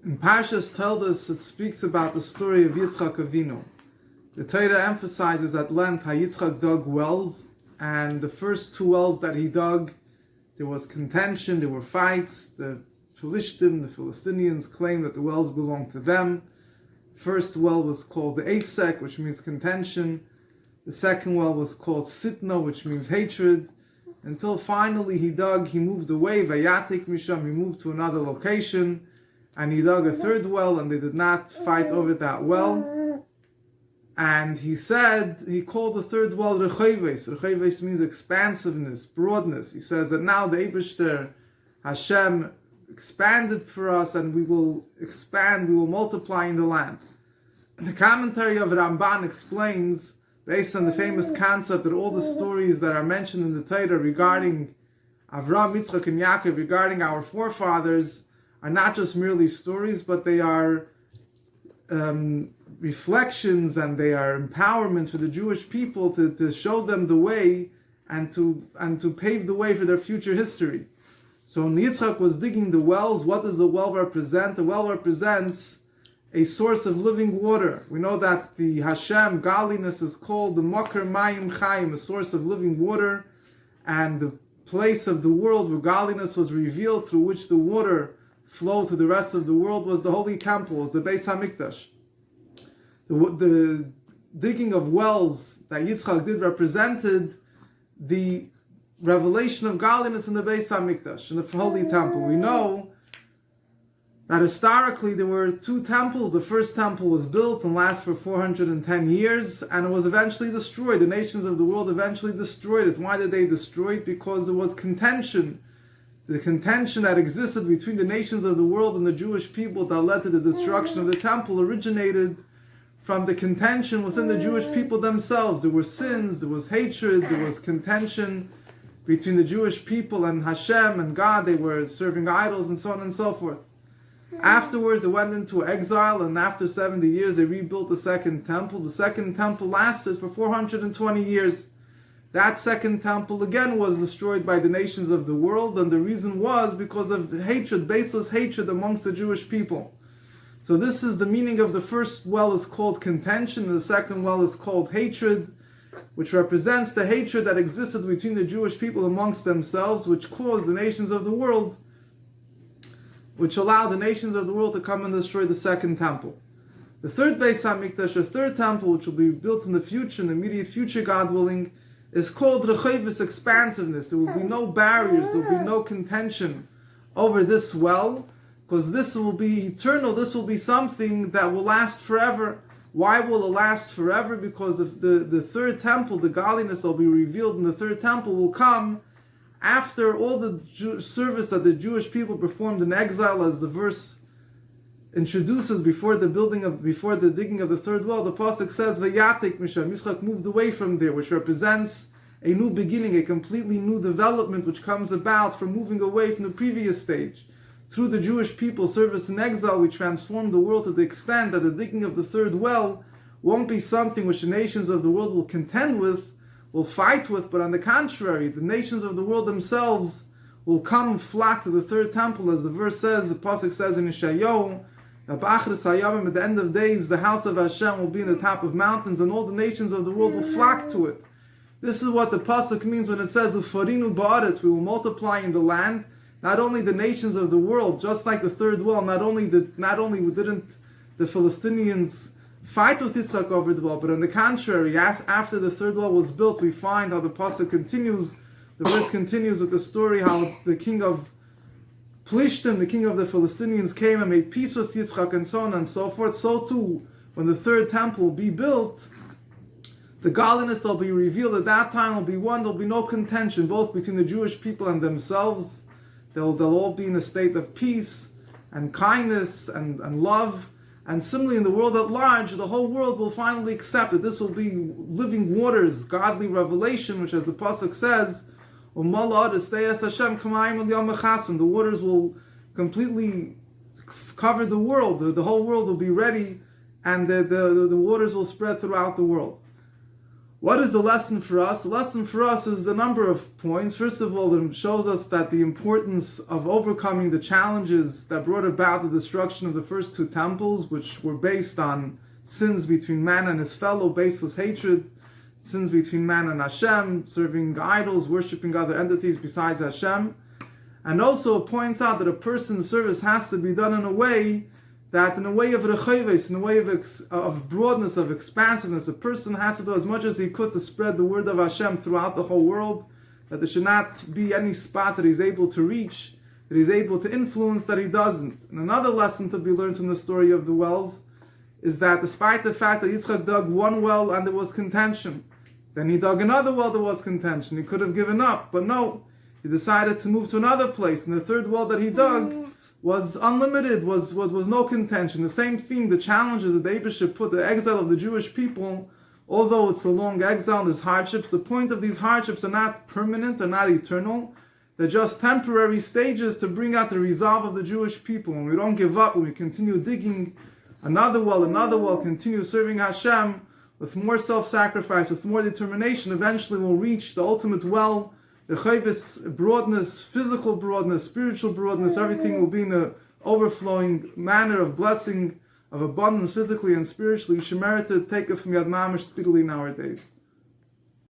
In Parshas Toldos, it speaks about the story of Yitzchak Avinu. The Torah emphasizes at length how Yitzchak dug wells, and the first two wells that he dug, there was contention, there were fights. The Philistines, the Philistinians, claimed that the wells belonged to them. First well was called the Asek, which means contention. The second well was called Sitna, which means hatred. Until finally he moved away, Vayatik Misham, he moved to another location, and he dug a third well, and they did not fight over that well. And he called the third well Rechoves. Rechoves means expansiveness, broadness. He says that now the Eibishter, Hashem, expanded for us, and we will expand, we will multiply in the land. The commentary of Ramban explains, based on the famous concept, that all the stories that are mentioned in the Torah regarding Avraham, Yitzchak, and Yaakov, regarding our forefathers, are not just merely stories, but they are reflections, and they are empowerments for the Jewish people to show them the way and to pave the way for their future history. So when Yitzchak was digging the wells, what does the well represent? The well represents a source of living water. We know that the Hashem, godliness, is called the Makar Mayim Chaim, a source of living water, and the place of the world where godliness was revealed, through which the water flowed to the rest of the world, was the Holy Temple, was the Beis HaMikdash. The digging of wells that Yitzchak did represented the revelation of godliness in the Beis HaMikdash, in the Holy Temple. We know that historically there were two temples. The first temple was built and lasted for 410 years, and it was eventually destroyed. The nations of the world eventually destroyed it. Why did they destroy it? Because there was contention. The contention that existed between the nations of the world and the Jewish people that led to the destruction of the temple originated from the contention within the Jewish people themselves. There were sins, there was hatred, there was contention between the Jewish people and Hashem and God. They were serving idols and so on and so forth. Afterwards, they went into exile, and after 70 years, they rebuilt the second temple. The second temple lasted for 420 years. That second temple again was destroyed by the nations of the world, and the reason was because of hatred, baseless hatred amongst the Jewish people. So this is the meaning of the first well is called contention, and the second well is called hatred, which represents the hatred that existed between the Jewish people amongst themselves, which caused the nations of the world, which allowed the nations of the world to come and destroy the second temple. The third Beis HaMikdash, the third temple, which will be built in the future, in the immediate future, God willing, is called Rechoves, expansiveness. There will be no barriers, there will be no contention over this well, because this will be eternal. This will be something that will last forever. Why will it last forever? Because of the third temple, the godliness that will be revealed in the third temple will come after all the service that the Jewish people performed in exile, as the verse introduces before the digging of the third well. The pasuk says, "Vayatik Misham." Yitzchak moved away from there, which represents a new beginning, a completely new development, which comes about from moving away from the previous stage. Through the Jewish people's service in exile, we transformed the world to the extent that the digging of the third well won't be something which the nations of the world will contend with, will fight with, but on the contrary, the nations of the world themselves will come and flock to the third temple, as the verse says, the pasuk says in Yeshayahu, at the end of days, the house of Hashem will be in the top of mountains, and all the nations of the world will flock to it. This is what the pasuk means when it says, "Ufarinu ba'aretz," we will multiply in the land. Not only the nations of the world, just like the third well, not only didn't the Philistinians fight with Yitzchak over the well, but on the contrary, after the third well was built, we find how the pasuk continues. The verse continues with the story how the king of Plishtim, the king of the Philistinians, came and made peace with Yitzchak, and so on and so forth. So too, when the third temple will be built, the godliness that will be revealed at that time will be one. There will be no contention, both between the Jewish people and themselves. They'll all be in a state of peace and kindness and love. And similarly, in the world at large, the whole world will finally accept that this will be living waters, godly revelation, which, as the pasuk says, the waters will completely cover the world. The whole world will be ready, and the waters will spread throughout the world. What is the lesson for us? The lesson for us is a number of points. First of all, it shows us that the importance of overcoming the challenges that brought about the destruction of the first two temples, which were based on sins between man and his fellow, baseless hatred, sins between man and Hashem, serving idols, worshipping other entities besides Hashem. And also points out that a person's service has to be done in a way of rechaves, in a way of broadness, of expansiveness. A person has to do as much as he could to spread the word of Hashem throughout the whole world, that there should not be any spot that he's able to reach, that he's able to influence, that he doesn't. And another lesson to be learned from the story of the wells is that despite the fact that Yitzchak dug one well and there was contention, then he dug another well, there was contention. He could have given up, but no, he decided to move to another place. And the third well that he dug was unlimited, was no contention. The same thing, the challenges that the Eibusher put, the exile of the Jewish people, although it's a long exile, there's hardships, the point of these hardships are not permanent, they're not eternal. They're just temporary stages to bring out the resolve of the Jewish people. When we don't give up, when we continue digging another well, continue serving Hashem with more self-sacrifice, with more determination, eventually we'll reach the ultimate well, the chayvis, broadness, physical broadness, spiritual broadness. Everything will be in an overflowing manner of blessing, of abundance physically and spiritually. Shemerited, take it from Yad Mamish speedily nowadays.